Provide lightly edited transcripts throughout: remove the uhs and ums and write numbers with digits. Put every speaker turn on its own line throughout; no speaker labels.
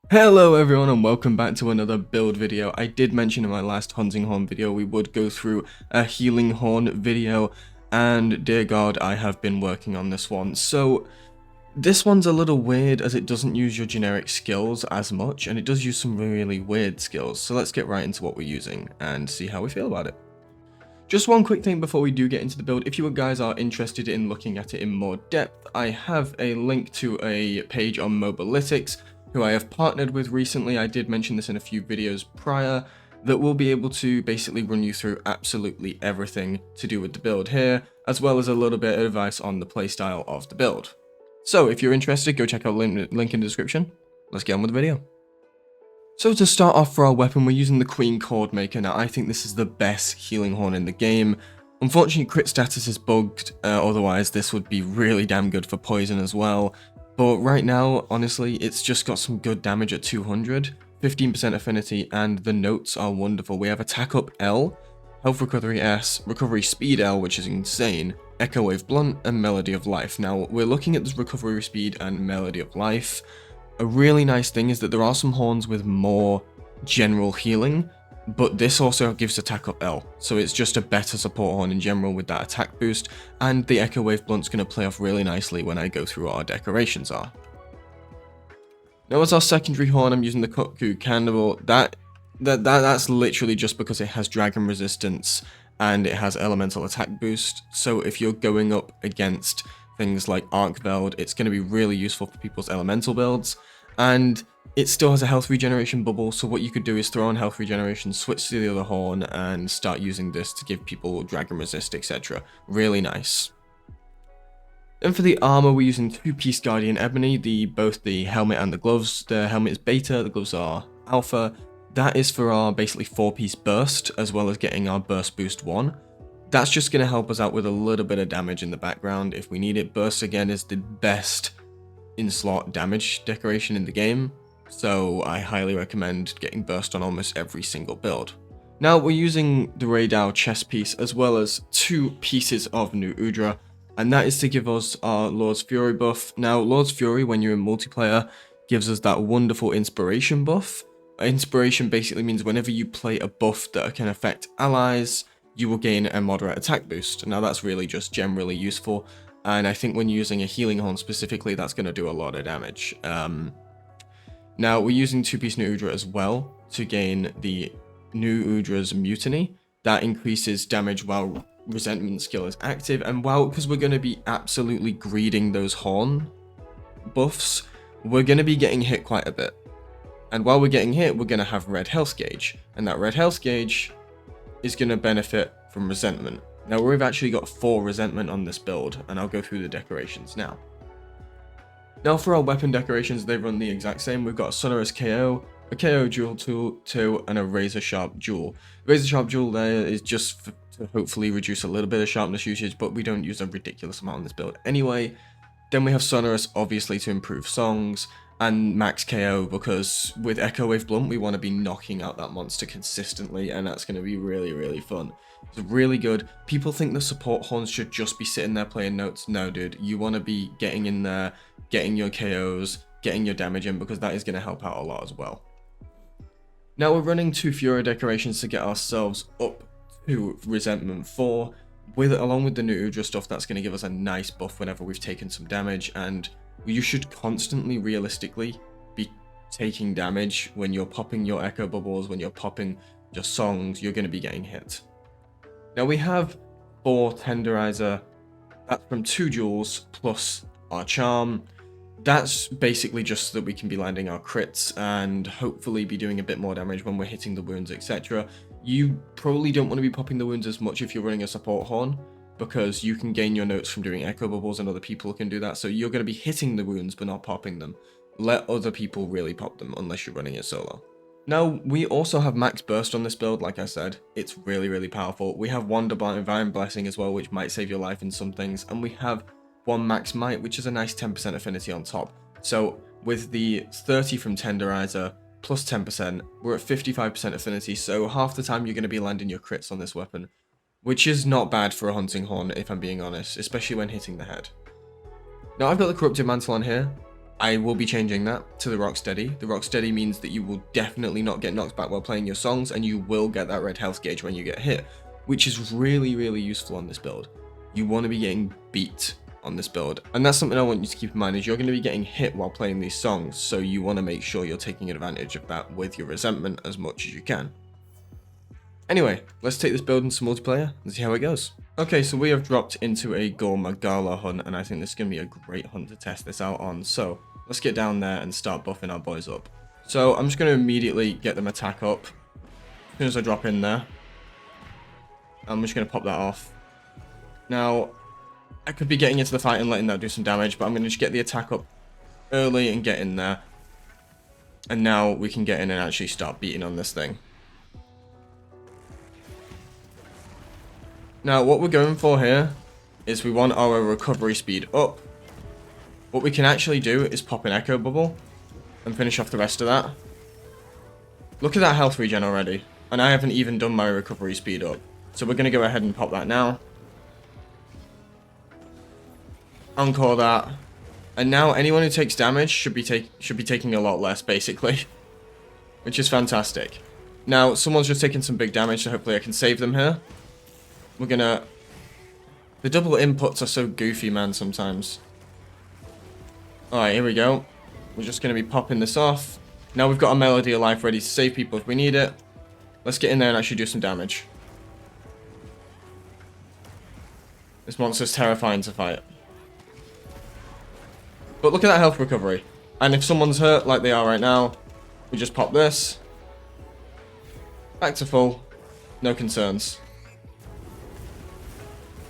Hello everyone and welcome back to another build video. I did mention in my last hunting horn video we would go through a healing horn video, and dear god, I have been working on this one. So this one's a little weird as it doesn't use your generic skills as much, and it does use some really weird skills. So let's get right into what we're using and see how we feel about it. Just one quick thing before we do get into the build. If you guys are interested in looking at it in more depth, I have a link to a page on Mobalytics who I have partnered with recently. I did mention this in a few videos prior, that will be able to basically run you through absolutely everything to do with the build here, as well as a little bit of advice on the playstyle of the build. So if you're interested, go check out link in the description. Let's get on with the video. So to start off for our weapon, we're using the Queen Cord Maker. Now I think this is the best healing horn in the game. Unfortunately, crit status is bugged, otherwise this would be really damn good for poison as well. But right now, honestly, it's just got some good damage at 200, 15% affinity, and the notes are wonderful. We have Attack Up L, Health Recovery S, Recovery Speed L, which is insane, Echo Wave Blunt, and Melody of Life. Now, we're looking at this Recovery Speed and Melody of Life. A really nice thing is that there are some horns with more general healing, but this also gives Attack Up L, so it's just a better support horn in general with that attack boost, and the Echo Wave Blunt's going to play off really nicely when I go through what our decorations are. Now as our secondary horn, I'm using the Cuckoo Cannibal. That's literally just because it has dragon resistance and it has elemental attack boost, so if you're going up against things like Arkveld, it's going to be really useful for people's elemental builds, and it still has a health regeneration bubble, so what you could do is throw on health regeneration, switch to the other horn, and start using this to give people dragon resist, etc. Really nice. Then for the armor, we're using two-piece Guardian Ebony, both the helmet and the gloves. The helmet is beta, the gloves are alpha. That is for our basically 4-piece burst, as well as getting our burst boost 1. That's just going to help us out with a little bit of damage in the background if we need it. Burst again is the best in-slot damage decoration in the game, so I highly recommend getting burst on almost every single build. Now we're using the Raydao chest piece as well as 2 pieces of New Udra, and that is to give us our Lord's Fury buff. Now Lord's Fury, when you're in multiplayer, gives us that wonderful inspiration buff. Inspiration basically means whenever you play a buff that can affect allies, you will gain a moderate attack boost. Now that's really just generally useful, and I think when using a healing horn specifically, that's going to do a lot of damage. Now we're using 2-piece New Udra as well to gain the New Udra's Mutiny. That increases damage while Resentment skill is active, and because we're going to be absolutely greeding those horn buffs, we're going to be getting hit quite a bit. And while we're getting hit, we're going to have red health gauge, and that red health gauge is going to benefit from resentment. Now we've actually got 4 resentment on this build, and I'll go through the decorations now. Now for our weapon decorations, they run the exact same. We've got a Sonorous KO, a KO Jewel tool, and a Razor Sharp Jewel. Razor Sharp Jewel there is just to hopefully reduce a little bit of sharpness usage, but we don't use a ridiculous amount on this build anyway. Then we have Sonorous, obviously to improve songs, and Max KO because with Echo Wave Blunt we want to be knocking out that monster consistently, and that's going to be really fun. It's really good. People think the support horns should just be sitting there playing notes. No dude, you want to be getting in there, getting your KOs, getting your damage in, because that is going to help out a lot as well. Now we're running 2 Fury decorations to get ourselves up to Resentment 4. Along with the New Udra stuff, that's going to give us a nice buff whenever we've taken some damage, and you should constantly, realistically, be taking damage when you're popping your echo bubbles, when you're popping your songs, you're going to be getting hit. Now we have 4 Tenderizer, that's from 2 jewels plus our charm. That's basically just so that we can be landing our crits and hopefully be doing a bit more damage when we're hitting the wounds, etc. You probably don't want to be popping the wounds as much if you're running a support horn, because you can gain your notes from doing echo bubbles and other people can do that, so you're going to be hitting the wounds but not popping them. Let other people really pop them unless you're running it solo. Now we also have max burst on this build. Like I said, it's really powerful. We have 1 Divine Blessing as well, which might save your life in some things, and we have 1 max might, which is a nice 10% affinity on top. So with the 30 from Tenderizer plus 10%, we're at 55% affinity, so half the time you're going to be landing your crits on this weapon, which is not bad for a hunting horn if I'm being honest, especially when hitting the head. Now I've got the Corrupted Mantle on here. I will be changing that to the Rocksteady. The Rocksteady means that you will definitely not get knocked back while playing your songs, and you will get that red health gauge when you get hit, which is really, really useful on this build. You want to be getting beat on this build, and that's something I want you to keep in mind, is you're going to be getting hit while playing these songs, so you want to make sure you're taking advantage of that with your resentment as much as you can. Anyway, let's take this build into multiplayer and see how it goes. Okay, so we have dropped into a Gor Magala hunt, and I think this is going to be a great hunt to test this out on. So let's get down there and start buffing our boys up. So I'm just going to immediately get them attack up as soon as I drop in there. I'm just going to pop that off. Now, I could be getting into the fight and letting that do some damage, but I'm going to just get the attack up early and get in there. And now we can get in and actually start beating on this thing. Now, what we're going for here is we want our recovery speed up. What we can actually do is pop an echo bubble and finish off the rest of that. Look at that health regen already, and I haven't even done my recovery speed up. So we're going to go ahead and pop that now. Encore that. And now anyone who takes damage should be taking a lot less, basically. Which is fantastic. Now, someone's just taking some big damage, so hopefully I can save them here. We're gonna... The double inputs are so goofy, man, sometimes. Alright, here we go. We're just gonna be popping this off. Now we've got a Melody of Life ready to save people if we need it. Let's get in there and actually do some damage. This monster's terrifying to fight. But look at that health recovery. And if someone's hurt, like they are right now, we just pop this. Back to full. No concerns.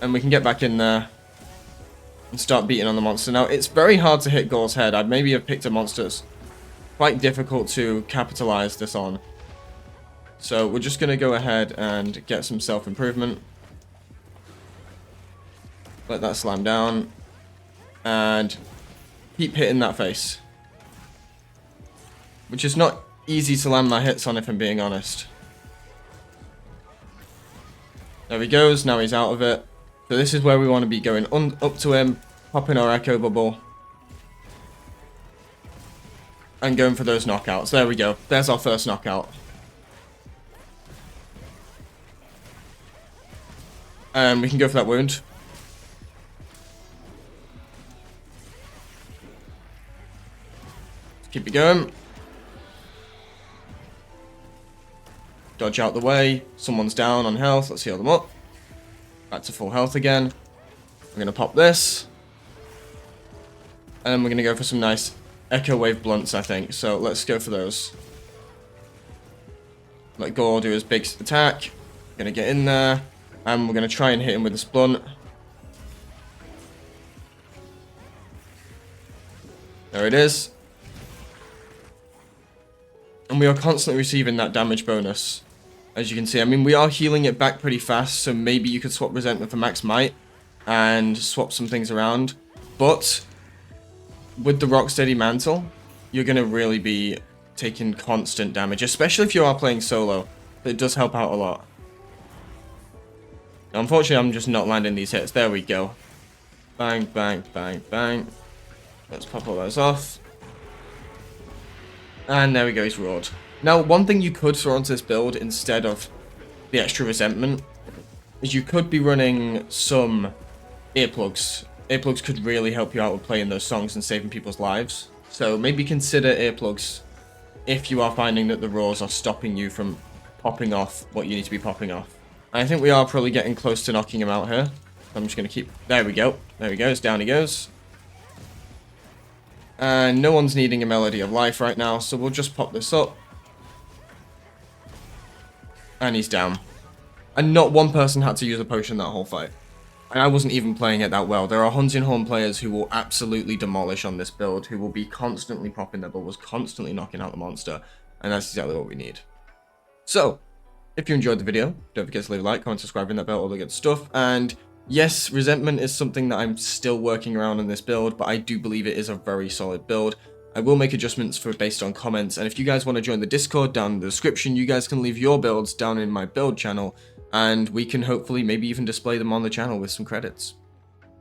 And we can get back in there and start beating on the monster. Now, it's very hard to hit Gor's head. I'd maybe have picked a monster that's quite difficult to capitalize this on. So we're just going to go ahead and get some self-improvement. Let that slam down. And keep hitting that face. Which is not easy to land my hits on, if I'm being honest. There he goes. Now he's out of it. So this is where we want to be going up to him, popping our echo bubble, and going for those knockouts. There we go. There's our first knockout. And we can go for that wound. Let's keep it going. Dodge out the way. Someone's down on health. Let's heal them up. Back to full health again. We're going to pop this. And then we're going to go for some nice Echo Wave blunts, I think. So let's go for those. Let Gor do his big attack. Going to get in there. And we're going to try and hit him with this blunt. There it is. And we are constantly receiving that damage bonus. As you can see, I mean, we are healing it back pretty fast, so maybe you could swap Resentment for Max Might and swap some things around. But with the Rocksteady Mantle, you're going to really be taking constant damage, especially if you are playing solo. It does help out a lot. Now, unfortunately, I'm just not landing these hits. There we go. Bang, bang, bang, bang. Let's pop all those off. And there we go, he's roared. Now, one thing you could throw onto this build instead of the extra resentment is you could be running some earplugs. Earplugs could really help you out with playing those songs and saving people's lives. So maybe consider earplugs if you are finding that the roars are stopping you from popping off what you need to be popping off. And I think we are probably getting close to knocking him out here. I'm just going to keep... There we go. There he goes. Down he goes. And no one's needing a Melody of Life right now, so we'll just pop this up. And he's down. And not one person had to use a potion that whole fight. And I wasn't even playing it that well. There are Hunting Horn players who will absolutely demolish on this build, who will be constantly popping their bubbles, constantly knocking out the monster. And that's exactly what we need. So, if you enjoyed the video, don't forget to leave a like, comment, subscribe, ring that bell, all the good stuff. And yes, Resentment is something that I'm still working around in this build, but I do believe it is a very solid build. I will make adjustments based on comments, and if you guys want to join the Discord down in the description, you guys can leave your builds down in my build channel, and we can hopefully maybe even display them on the channel with some credits.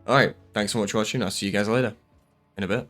Alright, thanks so much for watching, I'll see you guys later. In a bit.